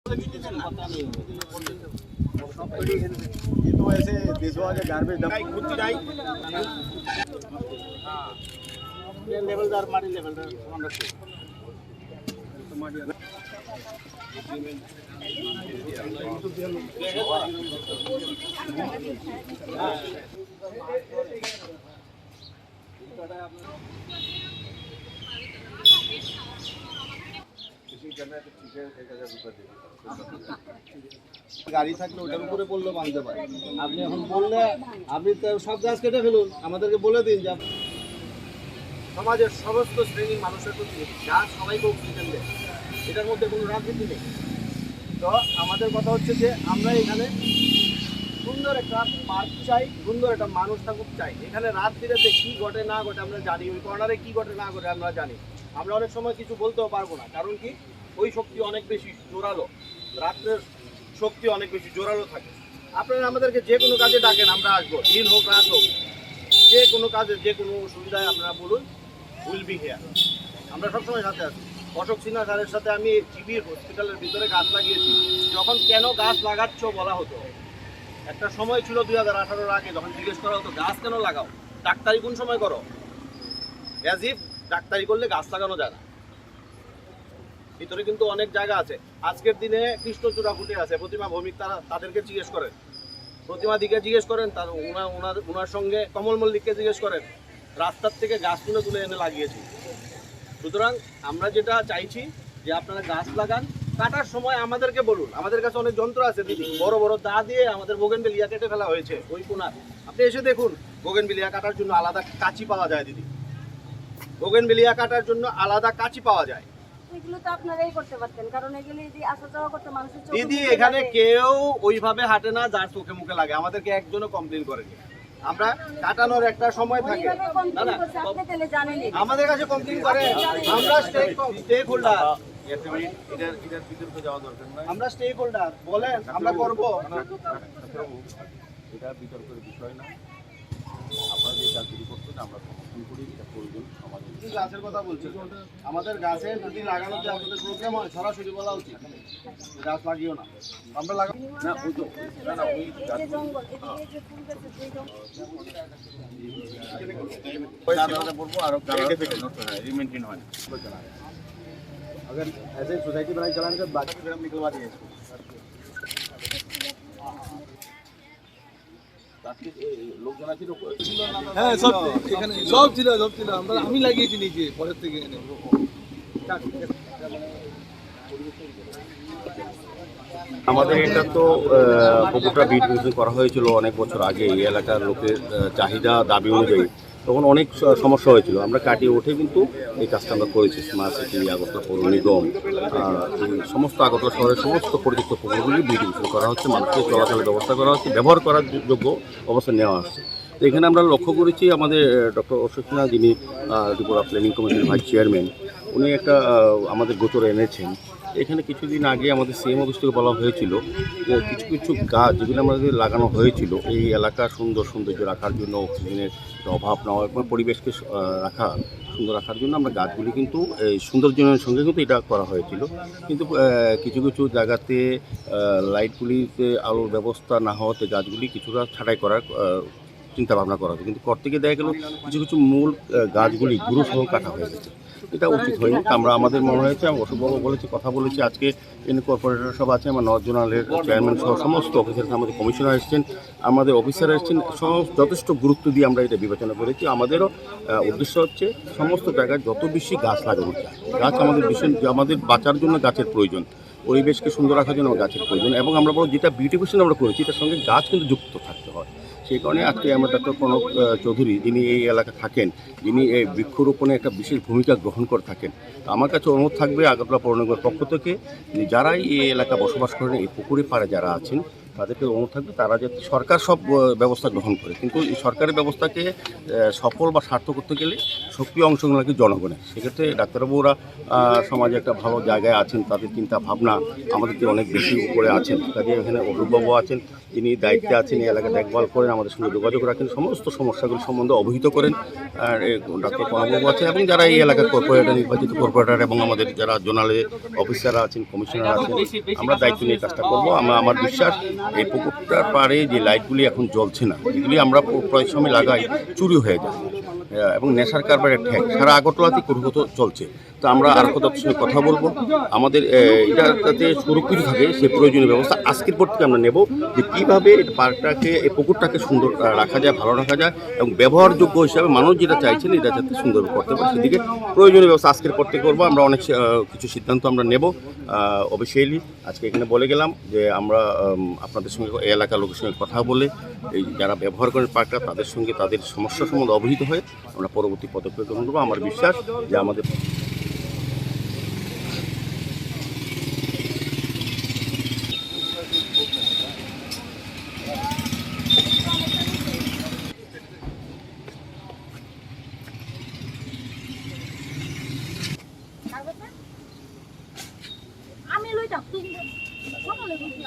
ये तो ऐसे देशवा के गार्बेज डंप लेवलदार माटी लेवलदार গাড়ি থাকলে ওটার উপরে বললে বাঁধতে পারে। আপনি এখন বললে আপনি তো সব গাছ কেটে ফেলুন, আমাদেরকে বলে দিন যে সমাজের সমস্ত শ্রেণীর মানুষের প্রতি গাছ সবাইকে অক্সিজেন দেয়, এটার মধ্যে কোনো রাজনীতি নেই। তো আমাদের কথা হচ্ছে যে আমরা এখানে সুন্দর একটা পার্ক চাই, সুন্দর একটা মানুষ থাকুক চাই। এখানে রাত বিরেতে কী ঘটে না ঘটে আমরা জানি, ওই কর্নারে কী ঘটে না ঘটে আমরা জানি। আমরা অনেক সময় কিছু বলতেও পারবো না, কারণ কি ওই শক্তি অনেক বেশি জোরালো, রাত্রের শক্তি অনেক বেশি জোরালো থাকে। আপনারা আমাদেরকে যে কোনো কাজে ডাকেন, আমরা আসবো, দিন হোক রাত হোক, যে কোনো কাজে যে কোনো সুবিধায় আপনারা বলুন, উইল বি হেয়ার। আমরা সবসময় সাথে আছি। অশোক সিনহা স্যারের সাথে আমি জিবির হসপিটালের ভিতরে গাছ লাগিয়েছি। যখন কেন গাছ লাগাচ্ছ বলা হতো, একটা সময় ছিল 2018-র আগে, যখন জিজ্ঞেস করা হতো গাছ কেন লাগাও, ডাক্তারি কোন সময় করো, অ্যাজ ইফ ডাক্তারি করলে গাছ লাগানো যায় না। ভিতরে কিন্তু অনেক জায়গা আছে। আজকের দিনে কৃষ্ণচূড়া ফুটে আছে, প্রতিমা ভৌমিক, তাদেরকে জিজ্ঞেস করেন, প্রতিমা দিকে জিজ্ঞেস করেন, তার ওনার সঙ্গে কমল মল্লিককে জিজ্ঞেস করেন, রাস্তার থেকে গাছ তুলে এনে লাগিয়েছি। সুতরাং আমরা যেটা চাইছি যে আপনারা গাছ লাগান, কাটার সময় আমাদেরকে বলুন। আমাদের কাছে অনেক যন্ত্র আছে দিদি, বড় বড় দা দিয়ে আমাদের বোগেনভেলিয়া কেটে ফেলা হয়েছে ওই কোনার। আপনি এসে দেখুন, বোগেনভেলিয়া কাটার জন্য আলাদা কাঁচি পাওয়া যায় দিদি, বোগেনভেলিয়া কাটার জন্য আলাদা কাঁচি পাওয়া যায়। এগুলো তো আপনারাই করতে পারতেন, কারণ এগুলি যে আসা যাওয়া করতে মানুষের চোখে দিদি এখানে কেউ ওইভাবে হাঁটে না যার চোখে মুখে লাগে। আমাদেরকে একজনও কমপ্লেন করেনি। আমরা কাটানোর একটা সময় থাকে না, না আমাদের কাছে কমপ্লেন করে, আমরা স্টেক হোল্ডার, আমরা স্টেক হোল্ডার বলেন, আমরা করবো। এটা বিতর্কের বিষয় না, আপনারা যে কাজগুলি করছেন আমরা সমর্থন করি, এটা প্রয়োজন সমাজে। গাছের কথা বলছি, আমাদের গাছে যদি লাগানোতে আপনাদের প্রবলেম হয় সরাসরি বলা উচিত, গাছ লাগিও না, আমরা লাগাবো না। ওই তো না ওই বলবো আরো রিমেন্টেন হয়। अगर ऐसे सोसाइटी बनाई चलाने के बाकी फिर हम निकलवा दिए इसको। হ্যাঁ সব এখানে সব ছিল আমরা আমি লাগিয়েছি নিজে পরের থেকে এনে। আমাদের এটা তো পুকুরটা বিট করা হয়েছিল অনেক বছর আগে, এই এলাকার লোকের চাহিদা দাবি অনুযায়ী। তখন অনেক সমস্যা হয়েছিল, আমরা কাটিয়ে উঠে কিন্তু এই কাজটা আমরা করেছি। স্মার্ট সিটি, আগরতলা পৌর নিগম, এই সমস্ত আগরতলা শহরের সমস্ত পরিচিত পুকুরগুলি বিউটিফিকেশন করা হচ্ছে, মানুষকে চলাচলের ব্যবস্থা করা হচ্ছে, ব্যবহার করার যোগ্য অবস্থা নেওয়া হচ্ছে। তো এখানে আমরা লক্ষ্য করেছি আমাদের ডক্টর অশোক সিনহা, যিনি ত্রিপুরা প্ল্যানিং কমিটির ভাইস চেয়ারম্যান, উনি একটা আমাদের গোচরে এনেছেন। এখানে কিছুদিন আগে আমাদের সিএম অফিস থেকে বলা হয়েছিল যে কিছু কিছু গাছ যেগুলো আমাদের লাগানো হয়েছিল এই এলাকার সৌন্দর্য রাখার জন্য, অক্সিজেনের অভাব না হয়, পরিবেশকে সুন্দর রাখার জন্য আমরা গাছগুলি কিন্তু এই সৌন্দর্যের সঙ্গে কিন্তু এটা করা হয়েছিল। কিন্তু কিছু কিছু জায়গাতে লাইটগুলিতে আলোর ব্যবস্থা না হওয়াতে গাছগুলি কিছুটা ছাঁটাই করার চিন্তা ভাবনা করা হয়েছে, কিন্তু করতে গিয়ে দেখা গেল কিছু কিছু মূল গাছগুলি গুরু সহ কাটা হয়ে গেছে। এটা উচিত হয়নি। আমরা আমাদের মনে হয়েছে, আমি অশোকবাবু বলেছি, কথা বলেছি, আজকে এনে কর্পোরেটর সব আছে, আমার নর্থ জোনালের চেয়ারম্যান সহ সমস্ত অফিসার, আমাদের কমিশনার এসেছেন, আমাদের অফিসার এসেছেন, যথেষ্ট গুরুত্ব দিয়ে আমরা এটা বিবেচনা করেছি। আমাদেরও উদ্দেশ্য হচ্ছে সমস্ত জায়গায় যত বেশি গাছ লাগানো যায়। গাছ আমাদের আমাদের বাঁচার জন্য গাছের প্রয়োজন, পরিবেশকে সুন্দর রাখার জন্য গাছের প্রয়োজন, এবং আমরা বলবো যেটা বিউটিফিকেশন আমরা করেছি এটার সঙ্গে গাছ কিন্তু যুক্ত থাকতে হয়। সেই কারণে আজকে আমরা ডক্টর কনক চৌধুরী, যিনি এই এলাকা থাকেন, যিনি এই বৃক্ষরোপণে একটা বিশেষ ভূমিকা গ্রহণ করে থাকেন। আমার কাছে অনুরোধ থাকবে আগরতলা পৌর নিগমের পক্ষ থেকে, যারাই এই এলাকা বসবাস করেন, এই পুকুরের পাড়ে যারা আছেন, তাদেরকে অনুরোধ থাকবে তারা যাতে সরকার সব ব্যবস্থা গ্রহণ করে, কিন্তু এই সরকারি ব্যবস্থাকে সফল বা সার্থক করতে গেলে সক্রিয় অংশগ্রহণ লাগে জনগণের। সেক্ষেত্রে ডাক্তারবাবুরা সমাজে একটা ভালো জায়গায় আছেন, তাদের চিন্তা ভাবনা আমাদের থেকে অনেক বেশি উপরে আছেন। কাজে এখানে অরূপবাবু আছেন, তিনি দায়িত্বে আছেন, এই এলাকা দেখভাল করেন, আমাদের সঙ্গে যোগাযোগ রাখেন, সমস্ত সমস্যাগুলি সম্বন্ধে অবহিত করেন। আর ডাক্তার প্রণববাবু আছেন এবং যারা এই এলাকার কর্পোরেটর, নির্বাচিত কর্পোরেটর এবং আমাদের যারা জোনালে অফিসাররা আছেন, কমিশনার আছেন, আমরা দায়িত্ব নিয়ে কাজটা করবো। আমার বিশ্বাস এই পুকুরটার পাড়ে যে লাইটগুলি এখন জ্বলছে না, এগুলি আমরা প্রায় সময় লাগাই চুরি হয়ে যায় এবং নেশার কারবারের ঠেক সারা আগরতলাতেই প্রতিহত চলছে। তো আমরা আর কোথাও সঙ্গে কথা বলবো, আমাদের এটা যাতে সুরক্ষিত থাকে সে প্রয়োজনীয় ব্যবস্থা আজকের পর থেকে আমরা নেব, যে কীভাবে পার্কটাকে, এই পুকুরটাকে সুন্দর রাখা যায়, ভালো রাখা যায় এবং ব্যবহারযোগ্য হিসাবে মানুষ যেটা চাইছেন এটা যাতে সুন্দর করতে পারে সেদিকে প্রয়োজনীয় ব্যবস্থা আজকের পর থেকে করবো। আমরা অনেক কিছু সিদ্ধান্ত আমরা নেব। অবশ্যই আজকে এখানে বলে গেলাম যে আমরা আপনাদের সঙ্গে এই এলাকার লোকের সঙ্গে কথা বলে এই যারা ব্যবহার করেন পার্কটা তাদের সঙ্গে তাদের সমস্যা সম্বন্ধে অবহিত হয়ে আমরা পরবর্তী পদক্ষেপ গ্রহণ করবো। আমার বিশ্বাস যে আমাদের আমি লইতাম তুমি সকালে বুঝি